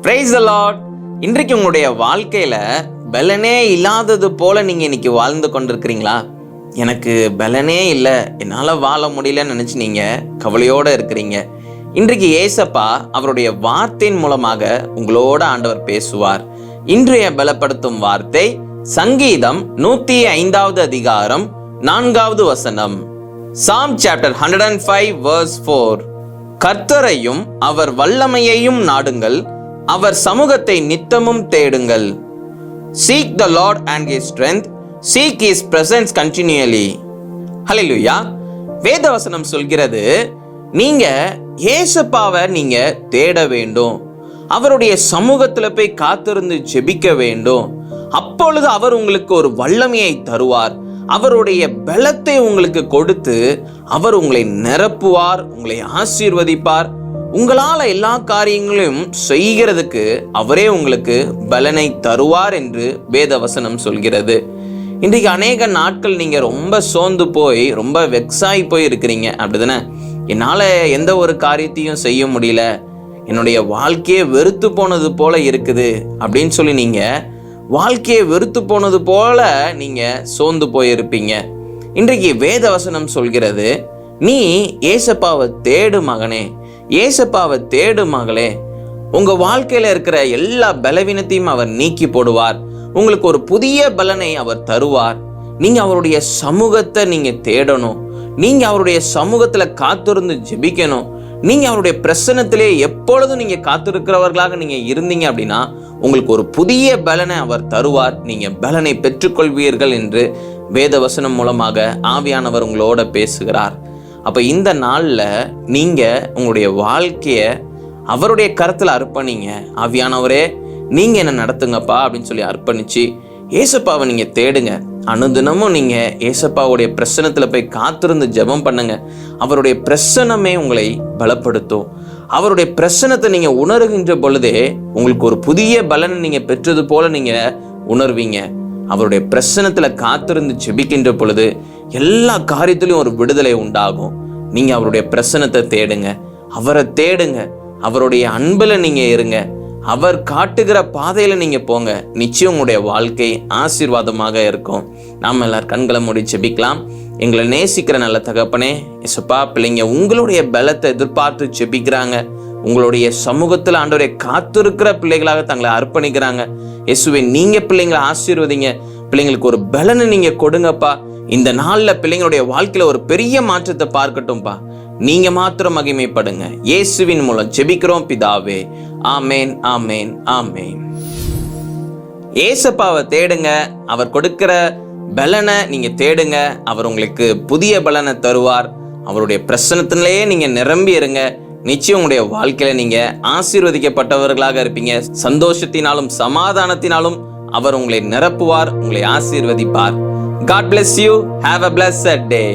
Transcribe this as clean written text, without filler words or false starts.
Praise the Lord. இன்றைக்கு உங்களுடைய வாழ்க்கையில பலனே இல்லாதது போல நீங்க இன்னைக்கு வாழ்ந்து கொண்டிருக்கிறீங்களா? எனக்கு பலனே இல்லை, என்னால வாழ முடியலன்னு நினைச்சு நீங்க கவலையோட இருக்கிறீங்க. இன்றைக்கு ஏசப்பா அவருடைய வார்த்தையின் மூலமாக உங்களோட ஆண்டவர் பேசுவார். இன்றைய பலப்படுத்தும் வார்த்தை சங்கீதம் 105வது அதிகாரம் 4வது வசனம். Psalm chapter 105 verse 4. கர்த்தரையும் அவர் வல்லமையையும் நாடுங்கள், அவர் சமூகத்தை நித்தமும் தேடுங்கள். Seek the Lord and his strength, seek his presence continually. ஹல்லேலூயா. வேதவசனம் சொல்கிறது, நீங்க ஏசப்பாவை நீங்க தேட வேண்டும், அவருடைய சமூகத்துல போய் காத்திருந்து ஜெபிக்க வேண்டும். அப்பொழுது அவர் உங்களுக்கு ஒரு வல்லமையை தருவார், அவருடைய பலத்தை உங்களுக்கு கொடுத்து அவர் உங்களை நிரப்புவார், உங்களை ஆசீர்வதிப்பார். உங்களால எல்லா காரியங்களையும் செய்கிறதுக்கு அவரே உங்களுக்கு பலனை தருவார் என்று வேதவசனம் சொல்கிறது. இன்றைக்கு அநேக நாட்கள் நீங்க ரொம்ப சோர்ந்து போய் ரொம்ப வெக்ஸாகி போய் இருக்கிறீங்க, அப்படிதானே? என்னால எந்த ஒரு காரியத்தையும் செய்ய முடியல, என்னுடைய வாழ்க்கையே வெறுத்து போனது போல இருக்குது அப்படின்னு சொல்லி நீங்க வாழ்க்கையை வெறுத்து போனது போல நீங்க சோர்ந்து போயிருப்பீங்க. இன்றைக்கு வேதவசனம் சொல்கிறது, நீ ஏசப்பாவை தேடு மகனே, ஏசப்பாவை தேடு மகளே. உங்க வாழ்க்கையில இருக்கிற எல்லா பலவீனத்தையும் அவர் நீக்கி போடுவார், உங்களுக்கு ஒரு புதிய பலனை அவர் தருவார். நீங்க அவருடைய சமூகத்தை நீங்க தேடணும், நீங்க அவருடைய சமூகத்துல காத்திருந்து ஜெபிக்கணும். நீங்க அவருடைய பிரசன்னத்திலே எப்பொழுதும் நீங்க காத்திருக்கிறவர்களாக நீங்க இருந்தீங்க அப்படின்னா உங்களுக்கு ஒரு புதிய பலனை அவர் தருவார், நீங்க பலனை பெற்றுக்கொள்வீர்கள் என்று வேதவசனம் மூலமாக ஆவியானவர் உங்களோட பேசுகிறார். அப்ப இந்த நாள்ல நீங்க உங்களுடைய வாழ்க்கைய அவருடைய கருத்துல அர்ப்பணிங்க. ஆவியானவரே, நீங்க என்ன நடத்துங்கப்பா அப்படின்னு சொல்லி அர்ப்பணிச்சு ஏசப்பாவை நீங்க தேடுங்க. அனுதினமும் நீங்க ஏசப்பாவுடைய பிரசன்னத்துல போய் காத்திருந்து ஜெபம் பண்ணுங்க. அவருடைய பிரசன்னமே உங்களை பலப்படுத்தும். அவருடைய பிரசன்னத்தை நீங்க உணர்கின்ற பொழுதே உங்களுக்கு ஒரு புதிய பலனை நீங்க பெற்றது போல நீங்க உணர்வீங்க. அவருடைய பிரசன்னத்துல காத்திருந்து ஜெபிக்கின்ற பொழுது எல்லா காரியத்திலையும் ஒரு விடுதலை உண்டாகும். நீங்க அவருடைய பிரசன்னத்தை தேடுங்க, அவரை தேடுங்க, அவருடைய அன்புல நீங்க இருங்க, அவர் காட்டுகிற பாதையில நீங்க போங்க. நிச்சயம் உங்களுடைய வாழ்க்கை ஆசீர்வாதமாக இருக்கும். நாம எல்லாரும் கண்களை மூடி ஜெபிக்கலாம். எங்களை நேசிக்கிற நல்ல தகப்பனே, இயேசுப்பா, பிள்ளைங்க உங்களுடைய பலத்தை எதிர்பார்த்து ஜெபிக்கிறாங்க. உங்களுடைய சமூகத்தில் ஆண்டவரை காத்திருக்கிற பிள்ளைகளாக தங்களை அர்ப்பணிக்கிறாங்க. இயேசுவே, நீங்க பிள்ளைங்களை ஆசீர்வதிங்க, பிள்ளைங்களுக்கு ஒரு பலனை நீங்க கொடுங்கப்பா. இந்த நாள்ல பிள்ளைங்களுடைய வாழ்க்கையில ஒரு பெரிய மாற்றத்தை பார்க்கட்டும்பா. நீங்க மாத்திரம் மகிமைப்படுங்க. இயேசுவின் மூலம் ஜெபிக்கிறோம் பிதாவே. ஆமேன், ஆமேன், ஆமேன். ஏசப்பாவை தேடுங்க, அவர் கொடுக்கிற பலனை நீங்க தேடுங்க. அவர் உங்களுக்கு புதிய பலனை தருவார். அவருடைய பிரசன்னத்திலேயே நீங்க நிரம்பி இருங்க. நிச்சயம் உங்களுடைய வாழ்க்கையில நீங்க ஆசீர்வதிக்கப்பட்டவர்களாக இருப்பீங்க. சந்தோஷத்தினாலும் சமாதானத்தினாலும் அவர் உங்களை நிரப்புவார், உங்களை ஆசீர்வதிப்பார். God bless you. Have a blessed day.